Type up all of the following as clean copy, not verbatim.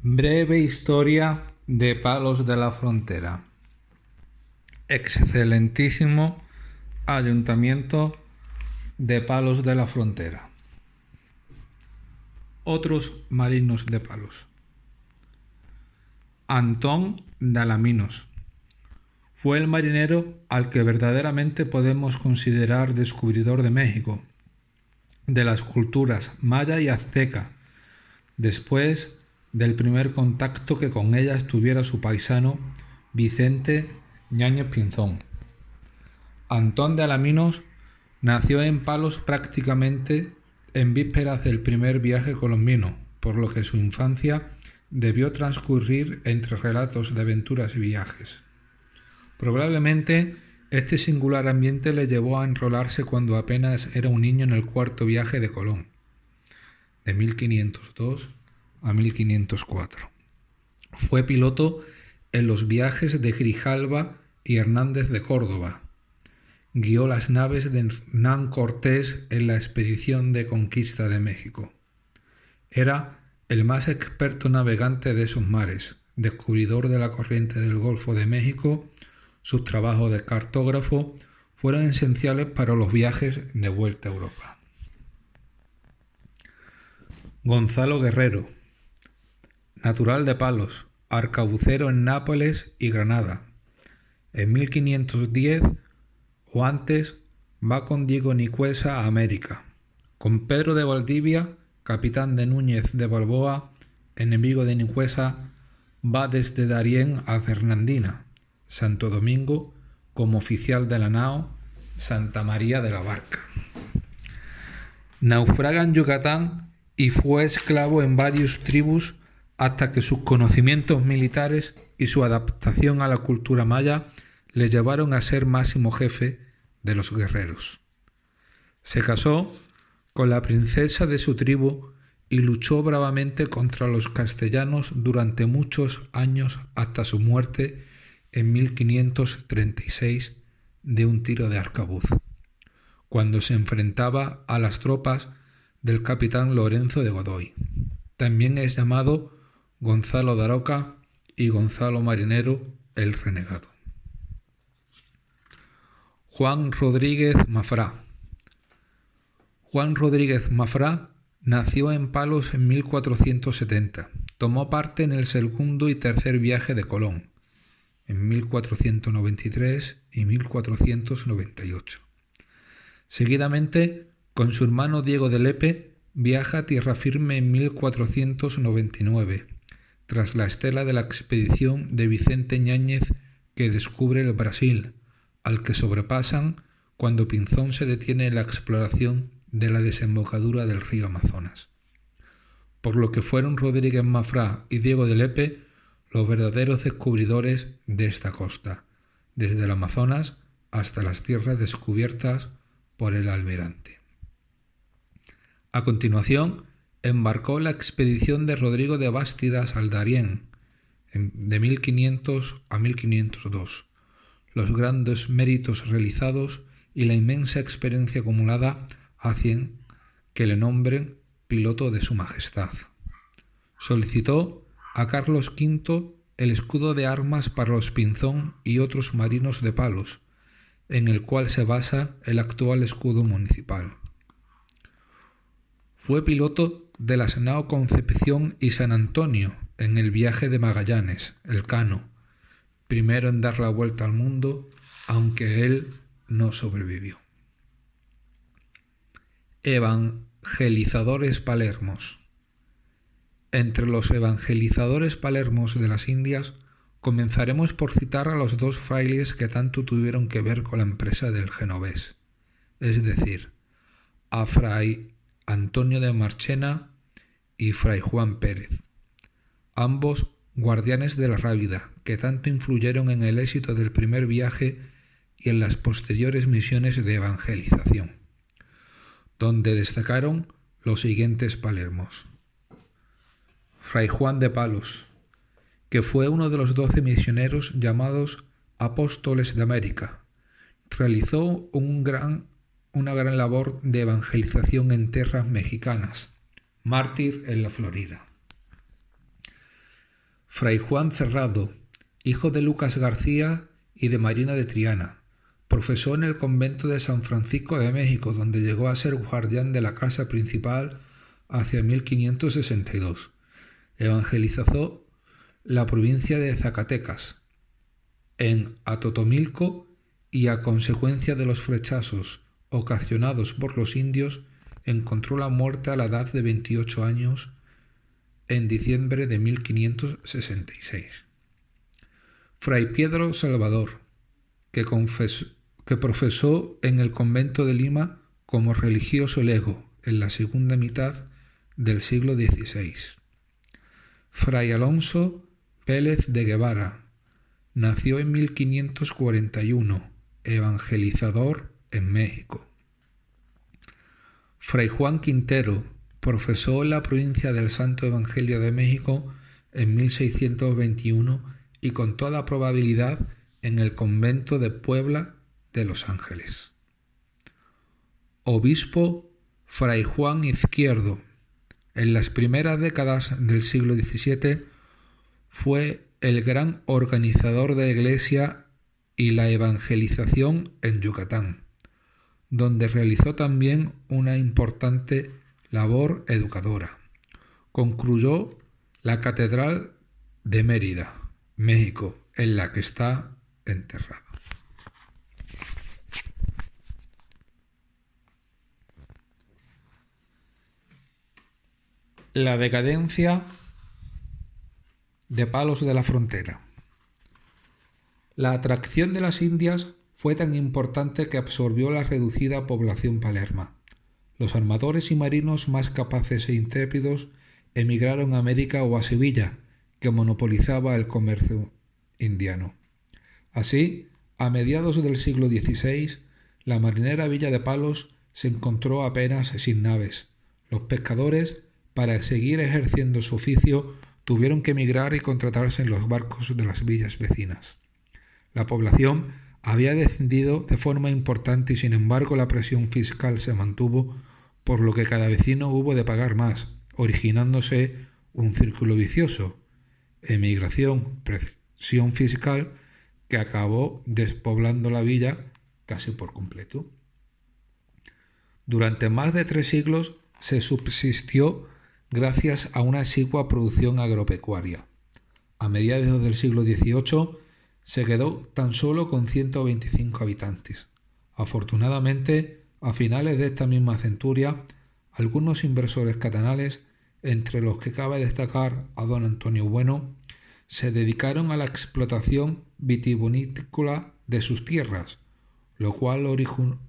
Breve historia de Palos de la Frontera. Excelentísimo Ayuntamiento de Palos de la Frontera. Otros marinos de Palos. Antón de Alaminos fue el marinero al que verdaderamente podemos considerar descubridor de México, de las culturas maya y azteca, después del primer contacto que con ellas tuviera su paisano Vicente Ñáñez Pinzón. Antón de Alaminos nació en Palos prácticamente en vísperas del primer viaje colombino, por lo que su infancia debió transcurrir entre relatos de aventuras y viajes. Probablemente este singular ambiente le llevó a enrolarse cuando apenas era un niño en el cuarto viaje de Colón, de 1502 a 1504. Fue piloto en los viajes de Grijalva y Hernández de Córdoba. Guió las naves de Hernán Cortés en la expedición de conquista de México. Era el más experto navegante de esos mares, descubridor de la corriente del Golfo de México. Sus trabajos de cartógrafo fueron esenciales para los viajes de vuelta a Europa. Gonzalo Guerrero, natural de Palos, arcabucero en Nápoles y Granada. En 1510 o antes va con Diego Nicuesa a América. Con Pedro de Valdivia, capitán de Núñez de Balboa, enemigo de Nicuesa, va desde Darién a Fernandina, Santo Domingo, como oficial de la nao Santa María de la Barca. Naufraga en Yucatán y fue esclavo en varias tribus hasta que sus conocimientos militares y su adaptación a la cultura maya le llevaron a ser máximo jefe de los guerreros. Se casó con la princesa de su tribu y luchó bravamente contra los castellanos durante muchos años hasta su muerte en 1536 de un tiro de arcabuz, cuando se enfrentaba a las tropas del capitán Lorenzo de Godoy. También es llamado Gonzalo de Aroca y Gonzalo Marinero el Renegado. Juan Rodríguez Mafrá. Juan Rodríguez Mafrá nació en Palos en 1470. Tomó parte en el segundo y tercer viaje de Colón, en 1493 y 1498. Seguidamente, con su hermano Diego de Lepe, viaja a tierra firme en 1499, tras la estela de la expedición de Vicente Ñáñez que descubre el Brasil, al que sobrepasan cuando Pinzón se detiene en la exploración de la desembocadura del río Amazonas. Por lo que fueron Rodríguez Mafrá y Diego de Lepe los verdaderos descubridores de esta costa, desde el Amazonas hasta las tierras descubiertas por el Almirante. A continuación, embarcó la expedición de Rodrigo de Bástidas al Darién, de 1500 a 1502. Los grandes méritos realizados y la inmensa experiencia acumulada hacen que le nombren piloto de su majestad. Solicitó a Carlos V el escudo de armas para los Pinzón y otros marinos de Palos, en el cual se basa el actual escudo municipal. Fue piloto de las nao Concepción y San Antonio en el viaje de Magallanes, el Cano, primero en dar la vuelta al mundo, aunque él no sobrevivió. Evangelizadores palermos. Entre los evangelizadores palermos de las Indias, comenzaremos por citar a los dos frailes que tanto tuvieron que ver con la empresa del genovés, es decir, a Fray Antonio de Marchena y Fray Juan Pérez, ambos guardianes de la Rábida, que tanto influyeron en el éxito del primer viaje y en las posteriores misiones de evangelización, donde destacaron los siguientes palermos. Fray Juan de Palos, que fue uno de los 12 misioneros llamados Apóstoles de América, realizó una gran labor de evangelización en tierras mexicanas, mártir en la Florida. Fray Juan Cerrado, hijo de Lucas García y de Marina de Triana. Profesó en el convento de San Francisco de México, donde llegó a ser guardián de la casa principal hacia 1562. Evangelizó la provincia de Zacatecas en Atotonilco y, a consecuencia de los flechazos ocasionados por los indios, encontró la muerte a la edad de 28 años en diciembre de 1566. Fray Pedro Salvador, que profesó en el convento de Lima como religioso lego en la segunda mitad del siglo XVI. Fray Alonso Pérez de Guevara, nació en 1541, evangelizador en México. Fray Juan Quintero, profesó en la provincia del Santo Evangelio de México en 1621 y con toda probabilidad en el convento de Puebla de Los Ángeles. Obispo Fray Juan Izquierdo, en las primeras décadas del siglo XVII fue el gran organizador de la Iglesia y la evangelización en Yucatán, donde realizó también una importante labor educadora. Concluyó la Catedral de Mérida, México, en la que está enterrado. La decadencia de Palos de la Frontera. La atracción de las Indias fue tan importante que absorbió la reducida población palerma. Los armadores y marinos más capaces e intrépidos emigraron a América o a Sevilla, que monopolizaba el comercio indiano. Así, a mediados del siglo XVI, la marinera Villa de Palos se encontró apenas sin naves. Los pescadores, para seguir ejerciendo su oficio, tuvieron que emigrar y contratarse en los barcos de las villas vecinas. La población había descendido de forma importante y, sin embargo, la presión fiscal se mantuvo, por lo que cada vecino hubo de pagar más, originándose un círculo vicioso: emigración, presión fiscal, que acabó despoblando la villa casi por completo. Durante más de 3 siglos se subsistió gracias a una exigua producción agropecuaria. A mediados del siglo XVIII se quedó tan solo con 125 habitantes. Afortunadamente, a finales de esta misma centuria, algunos inversores catalanes, entre los que cabe destacar a don Antonio Bueno, se dedicaron a la explotación vitivinícola de sus tierras, lo cual originó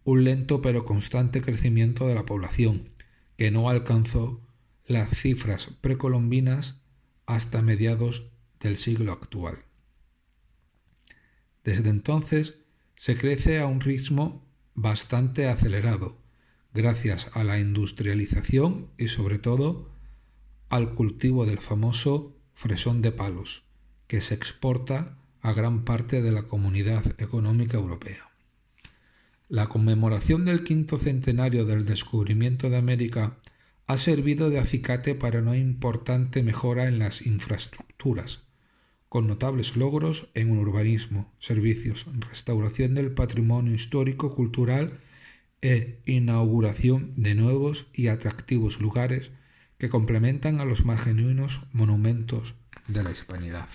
un lento pero constante crecimiento de la población, que no alcanzó las cifras precolombinas hasta mediados del siglo actual. Desde entonces se crece a un ritmo bastante acelerado, gracias a la industrialización y sobre todo al cultivo del famoso fresón de Palos, que se exporta a gran parte de la Comunidad Económica Europea. La conmemoración del 5º centenario del descubrimiento de América ha servido de acicate para una importante mejora en las infraestructuras, con notables logros en urbanismo, servicios, restauración del patrimonio histórico-cultural e inauguración de nuevos y atractivos lugares que complementan a los más genuinos monumentos de la hispanidad.